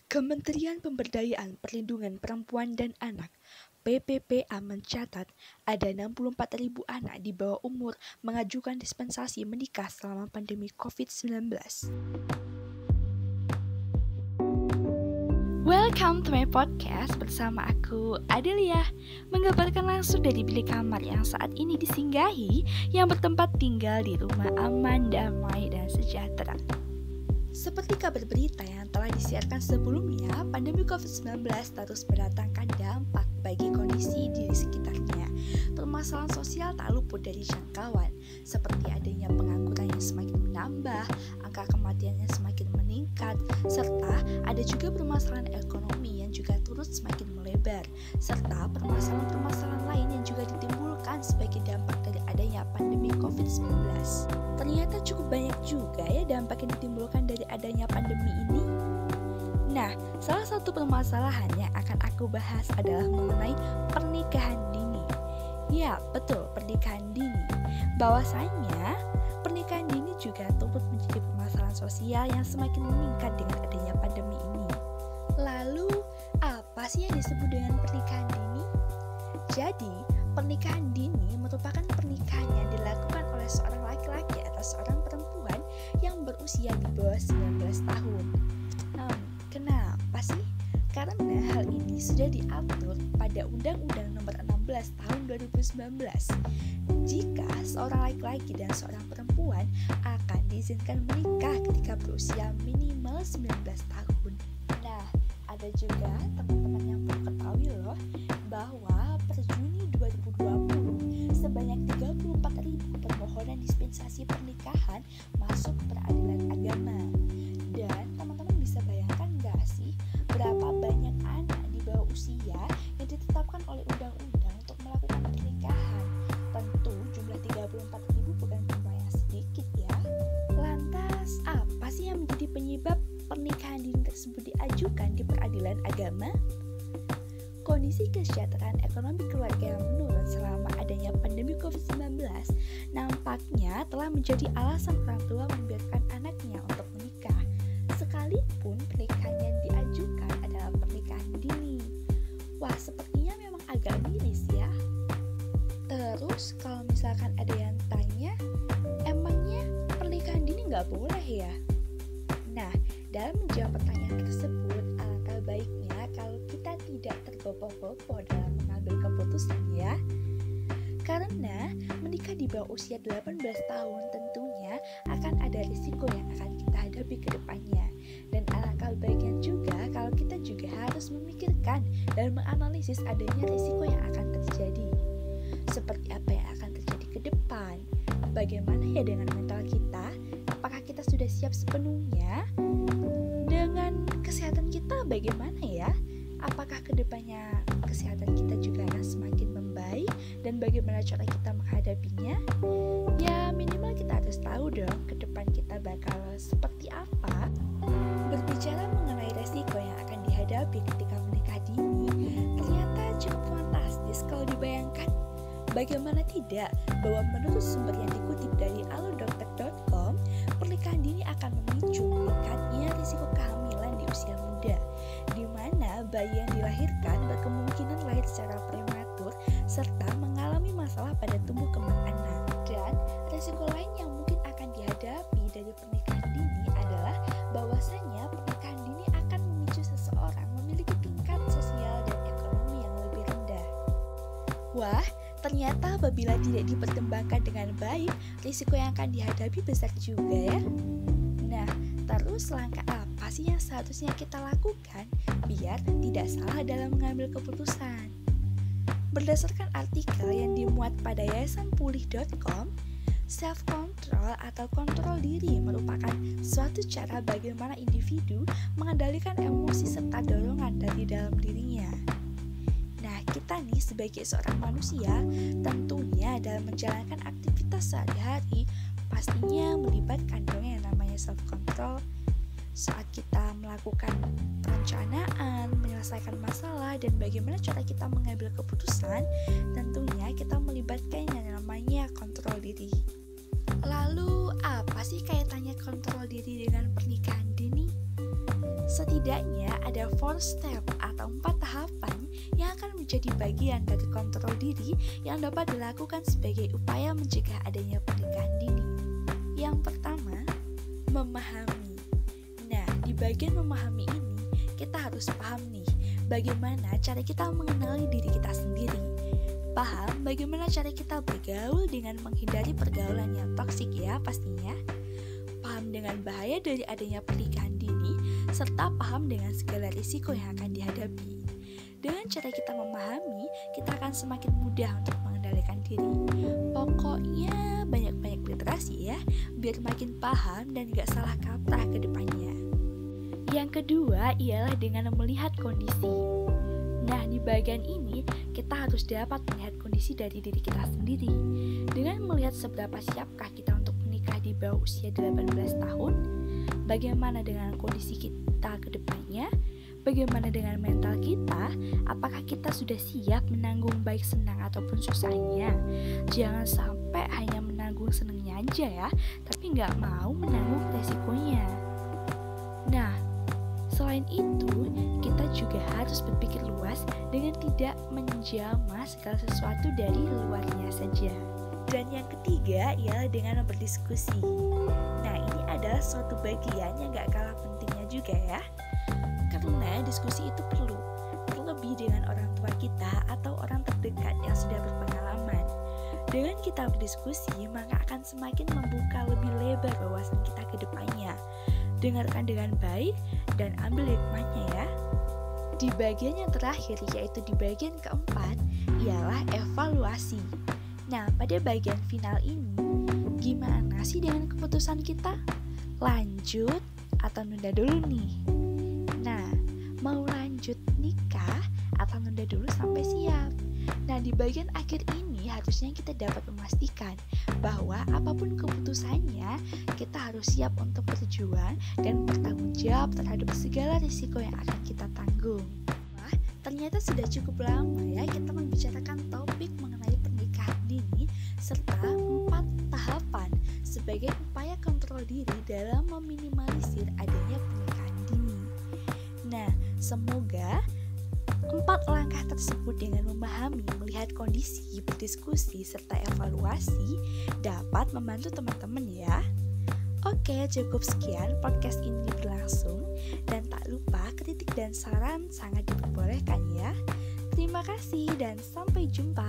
Kementerian Pemberdayaan Perlindungan Perempuan dan Anak (PPPA) mencatat ada 64.000 anak di bawah umur mengajukan dispensasi menikah selama pandemi COVID-19. Welcome to my podcast bersama aku, Adelia, mengabarkan langsung dari bilik kamar yang saat ini disinggahi yang bertempat tinggal di rumah aman, damai, dan sejahtera. Seperti kabar berita yang telah disiarkan sebelumnya, pandemi COVID-19 terus mendatangkan dampak bagi kondisi diri sekitarnya. Permasalahan sosial tak luput dari jangkauan, seperti adanya pengangguran yang semakin menambah, angka kematian yang semakin meningkat, serta ada juga permasalahan ekonomi yang juga turut semakin melebar, serta permasalahan-permasalahan lain yang juga ditimbulkan sebagai dampak dari adanya pandemi COVID-19. Ternyata cukup banyak juga ya dampak yang ditimbulkan dari adanya pandemi ini. Nah, salah satu permasalahan yang akan aku bahas adalah mengenai pernikahan dini. Ya, betul, pernikahan dini. Bahwasanya pernikahan dini juga turut menjadi permasalahan sosial yang semakin meningkat dengan adanya pandemi ini. Lalu, apa sih yang disebut dengan pernikahan dini? Jadi, pernikahan dini merupakan pernikahan yang dilakukan oleh seorang laki-laki atau seorang perempuan yang berusia di bawah 19 tahun. Kenapa sih? Karena hal ini sudah diatur pada Undang-Undang Nomor 16 Tahun 2019. Jika seorang laki-laki dan seorang perempuan akan diizinkan menikah ketika berusia minimal 19 tahun. Nah, ada juga teman-teman yang perlu ketahui loh, bahwa per Juni 2020 sebanyak 34.000 permohonan dispensasi pernikahan masuk ke peradilan agama. Dan teman-teman bisa bayangkan nggak sih berapa banyak anak di bawah usia yang ditetapkan oleh undang-undang untuk melakukan pernikahan? Tentu jumlah 34.000 bukan jumlah yang sedikit ya. Lantas apa sih yang menjadi penyebab pernikahan dini tersebut diajukan di peradilan agama? Kondisi kesejahteraan ekonomi keluarga yang menurun selama adanya pandemi COVID-19 nampaknya telah menjadi alasan orang tua membiarkan anaknya untuk menikah, sekalipun pernikahan yang diajukan adalah pernikahan dini. Wah, sepertinya memang agak miris ya. Terus kalau misalkan ada yang tanya, emangnya pernikahan dini nggak boleh ya? Nah, dalam menjawab pertanyaan tersebut, alangkah baiknya kalau kita tidak terboboh-boboh dalam mengambil keputusan ya. Karena menikah di bawah usia 18 tahun tentunya akan ada risiko yang akan kita hadapi ke depannya. Dan alangkah baiknya juga kalau kita juga harus memikirkan dan menganalisis adanya risiko yang akan terjadi. Seperti apa yang akan terjadi ke depan? Bagaimana ya dengan mental kita? Apakah kita sudah siap sepenuhnya? Dengan kesehatan kita bagaimana ya? Apakah kedepannya kesehatan kita juga akan semakin membaik dan bagaimana cara kita menghadapinya? Ya minimal kita harus tahu dong ke depan kita bakal seperti apa. Berbicara mengenai resiko yang akan dihadapi ketika menikah dini, ternyata cukup fantastis kalau dibayangkan. Bagaimana tidak bahwa menurut sumber yang dikutip dari alodokter.com, pernikahan dini akan memicu meningkatnya risiko kehamilan di usia muda, di mana bayi yang dilahirkan berkemungkinan lahir secara prematur serta mengalami masalah pada tumbuh kembang anak. Dan risiko lain yang mungkin akan dihadapi dari pernikahan dini adalah bahwasanya pernikahan dini akan memicu seseorang memiliki tingkat sosial dan ekonomi yang lebih rendah. Wah, ternyata apabila tidak dipertimbangkan dengan baik, risiko yang akan dihadapi besar juga ya. Nah, terus langkah apa sih yang seharusnya kita lakukan biar tidak salah dalam mengambil keputusan? Berdasarkan artikel yang dimuat pada yayasanpulih.com, self-control atau kontrol diri merupakan suatu cara bagaimana individu mengendalikan emosi serta dorongan dari dalam dirinya. Nah, kita nih sebagai seorang manusia tentunya dalam menjalankan aktivitas sehari-hari pastinya melibatkan dong yang namanya self-control. Saat kita melakukan perencanaan, menyelesaikan masalah, dan bagaimana cara kita mengambil keputusan, tentunya kita melibatkan yang namanya kontrol diri. Lalu, apa sih kaitannya kontrol diri dengan pernikahan dini? Setidaknya ada 4 step atau 4 tahapan yang akan menjadi bagian dari kontrol diri yang dapat dilakukan sebagai upaya mencegah adanya pernikahan dini. Yang pertama, memahami. Nah, di bagian memahami ini, kita harus paham nih, bagaimana cara kita mengenali diri kita sendiri. Paham bagaimana cara kita bergaul dengan menghindari pergaulan yang toksik ya pastinya. Paham dengan bahaya dari adanya pernikahan dini, serta paham dengan segala risiko yang akan dihadapi. Dengan cara kita memahami, kita akan semakin mudah untuk mengendalikan diri. Pokoknya banyak-banyak literasi ya, biar makin paham dan gak salah kaprah ke depannya. Yang kedua ialah dengan melihat kondisi. Nah, di bagian ini kita harus dapat melihat kondisi dari diri kita sendiri. Dengan melihat seberapa siapkah kita untuk menikah di bawah usia 18 tahun, bagaimana dengan kondisi kita ke depannya, bagaimana dengan mental kita, apakah kita sudah siap menanggung baik senang ataupun susahnya. Jangan sampai hanya menanggung senangnya aja ya, tapi nggak mau menanggung resikonya. Nah, selain itu, kita juga harus berpikir luas dengan tidak menjamah segala sesuatu dari luarnya saja. Dan yang ketiga ialah dengan berdiskusi. Nah, ini adalah suatu bagian yang gak kalah pentingnya juga ya. Karena diskusi itu perlu, terlebih dengan orang tua kita atau orang terdekat yang sudah berpengalaman. Dengan kita berdiskusi, maka akan semakin membuka lebih lebar wawasan kita ke depannya. Dengarkan dengan baik dan ambil hikmahnya ya. Di bagian yang terakhir, yaitu di bagian keempat, ialah evaluasi. Nah, pada bagian final ini, gimana sih dengan keputusan kita? Lanjut atau nunda dulu nih? Nah, mau lanjut nikah atau nunda dulu sampai siap? Nah, di bagian akhir ini harusnya kita dapat memastikan bahwa apapun keputusannya, kita harus siap untuk berjuang dan bertanggung jawab terhadap segala risiko yang akan kita tanggung. Wah, ternyata sudah cukup lama ya kita membicarakan topik mengenai pernikahan dini serta 4 tahapan sebagai upaya kontrol diri dalam meminimalisir adanya pernikahan dini. Nah, semoga 4 langkah tersebut dengan memahami, melihat kondisi, berdiskusi, serta evaluasi dapat membantu teman-teman ya. Oke, cukup sekian podcast ini berlangsung. Dan tak lupa kritik dan saran sangat diperbolehkan ya. Terima kasih dan sampai jumpa.